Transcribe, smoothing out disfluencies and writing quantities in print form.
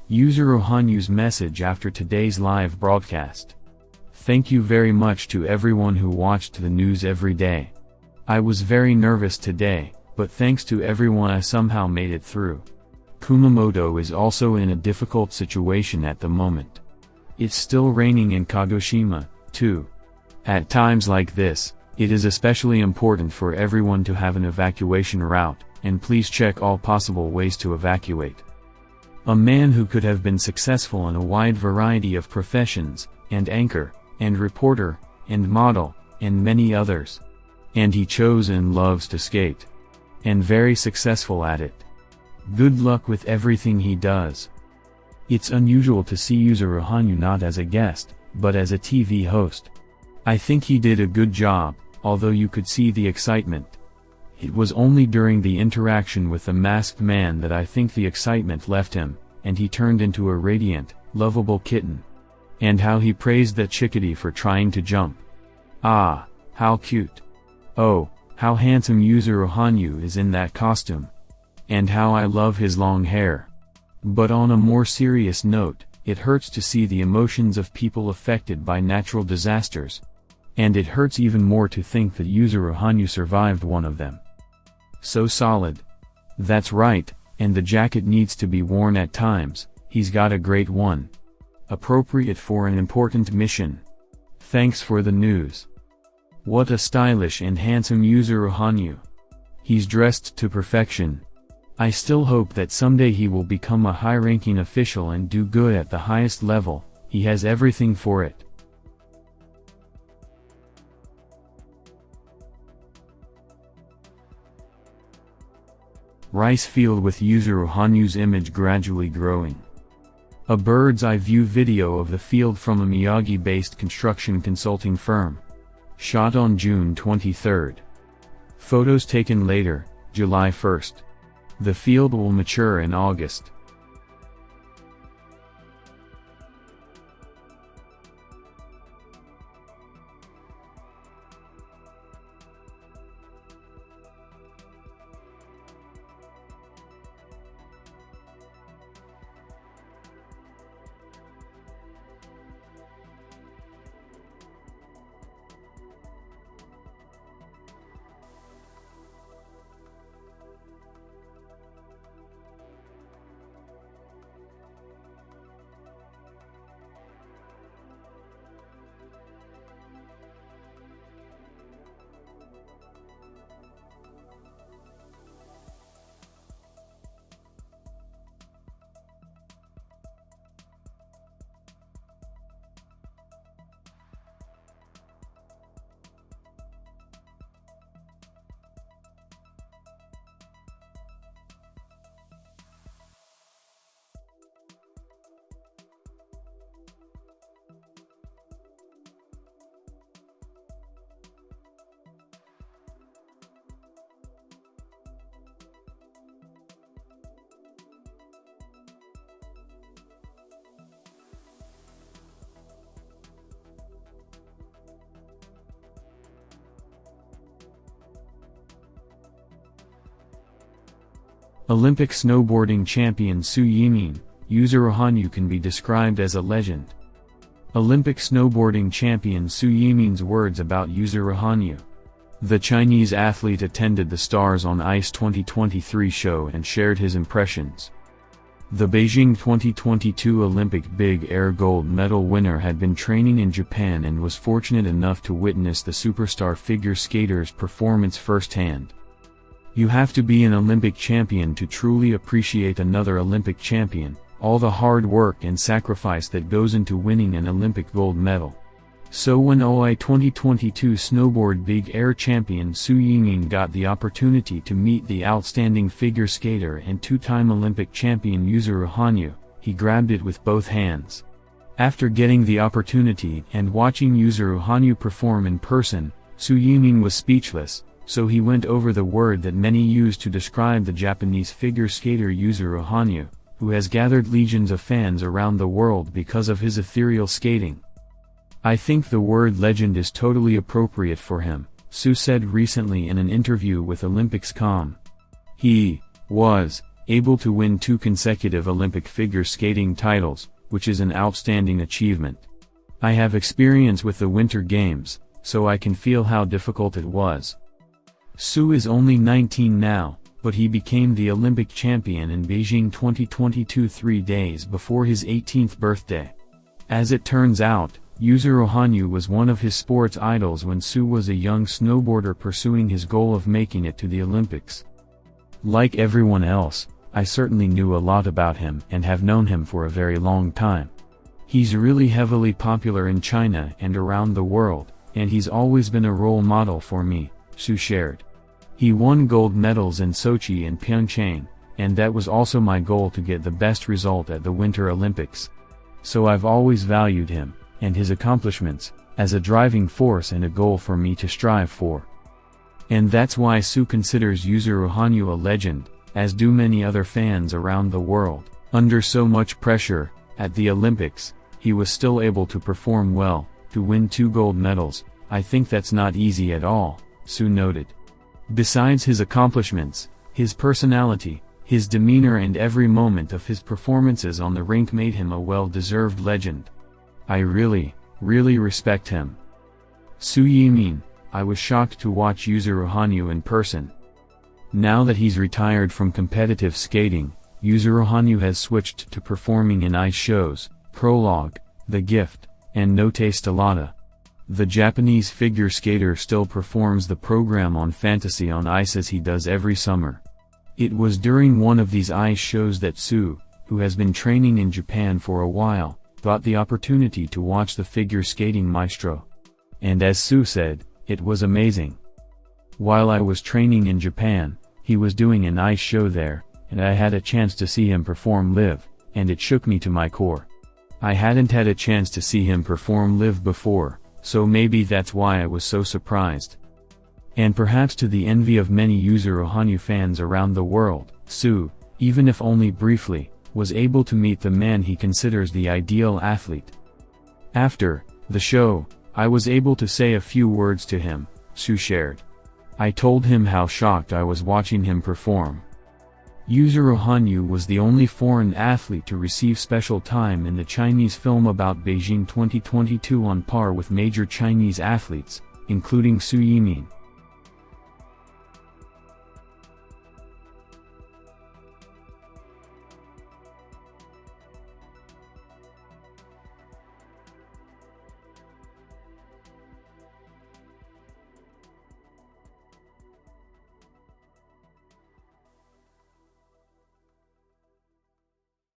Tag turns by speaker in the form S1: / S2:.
S1: Yuzuru Hanyu's message after today's live broadcast. Thank you very much to everyone who watched the news every day. I was very nervous today, but thanks to everyone I somehow made it through. Kumamoto is also in a difficult situation at the moment. It's still raining in Kagoshima, too. At times like this, it is especially important for everyone to have an evacuation route, and please check all possible ways to evacuate. A man who could have been successful in a wide variety of professions, and anchor, and reporter, and model, and many others. And he chose and loves to skate. And very successful at it. Good luck with everything he does. It's unusual to see Yuzuru Hanyu not as a guest, but as a TV host. I think he did a good job, although you could see the excitement. It was only during the interaction with the masked man that I think the excitement left him, and he turned into a radiant, lovable kitten. And how he praised that chickadee for trying to jump. Ah, how cute. Oh, how handsome Yuzuru Hanyu is in that costume. And how I love his long hair. But on a more serious note, it hurts to see the emotions of people affected by natural disasters. And it hurts even more to think that Yuzuru Hanyu survived one of them. So solid. That's right, and the jacket needs to be worn at times. He's got a great one. Appropriate for an important mission. Thanks for the news. What a stylish and handsome Yuzuru Hanyu. He's dressed to perfection. I still hope that someday he will become a high-ranking official and do good at the highest level. He has everything for it. Rice field with Yuzuru Hanyu's image gradually growing. A bird's-eye view video of the field from a Miyagi-based construction consulting firm. Shot on June 23. Photos taken later, July 1. The field will mature in August. Olympic snowboarding champion Su Yimin, Yuzuru Hanyu can be described as a legend. Olympic snowboarding champion Su Yimin's words about Yuzuru Hanyu. The Chinese athlete attended the Stars on Ice 2023 show and shared his impressions. The Beijing 2022 Olympic big air gold medal winner had been training in Japan and was fortunate enough to witness the superstar figure skater's performance firsthand. You have to be an Olympic champion to truly appreciate another Olympic champion, all the hard work and sacrifice that goes into winning an Olympic gold medal. So when OI 2022 snowboard big air champion Su Yimin got the opportunity to meet the outstanding figure skater and two-time Olympic champion Yuzuru Hanyu, he grabbed it with both hands. After getting the opportunity and watching Yuzuru Hanyu perform in person, Su Yimin was speechless. So he went over the word that many use to describe the Japanese figure skater Yuzuru Hanyu, who has gathered legions of fans around the world because of his ethereal skating. I think the word legend is totally appropriate for him, Su said recently in an interview with Olympics.com. He was able to win 2 consecutive Olympic figure skating titles, which is an outstanding achievement. I have experience with the Winter Games, so I can feel how difficult it was. Su is only 19 now, but he became the Olympic champion in Beijing 2022 3 days before his 18th birthday. As it turns out, Yuzuru Hanyu was one of his sports idols when Su was a young snowboarder pursuing his goal of making it to the Olympics. Like everyone else, I certainly knew a lot about him and have known him for a very long time. He's really heavily popular in China and around the world, and he's always been a role model for me, Su shared. He won gold medals in Sochi and Pyeongchang, and that was also my goal to get the best result at the Winter Olympics. So I've always valued him, and his accomplishments, as a driving force and a goal for me to strive for. And that's why Su considers Yuzuru Hanyu a legend, as do many other fans around the world. Under so much pressure, at the Olympics, he was still able to perform well, to win 2 gold medals. I think that's not easy at all, Su noted. Besides his accomplishments, his personality, his demeanor and every moment of his performances on the rink made him a well-deserved legend. I really respect him. Su Yimin, I was shocked to watch Yuzuru Hanyu in person. Now that he's retired from competitive skating, Yuzuru Hanyu has switched to performing in ice shows, Prologue, The Gift, and Note Stellata. The Japanese figure skater still performs the program on Fantasy on Ice as he does every summer. It was during one of these ice shows that Su, who has been training in Japan for a while, got the opportunity to watch the figure skating maestro. And as Su said, it was amazing. While I was training in Japan, he was doing an ice show there, and I had a chance to see him perform live, and it shook me to my core. I hadn't had a chance to see him perform live before, so maybe that's why I was so surprised. And perhaps to the envy of many Yuzuru Hanyu fans around the world, Su, even if only briefly, was able to meet the man he considers the ideal athlete. After the show, I was able to say a few words to him, Su shared. I told him how shocked I was watching him perform. Yuzuru Hanyu was the only foreign athlete to receive special time in the Chinese film about Beijing 2022 on par with major Chinese athletes, including Su Yimin.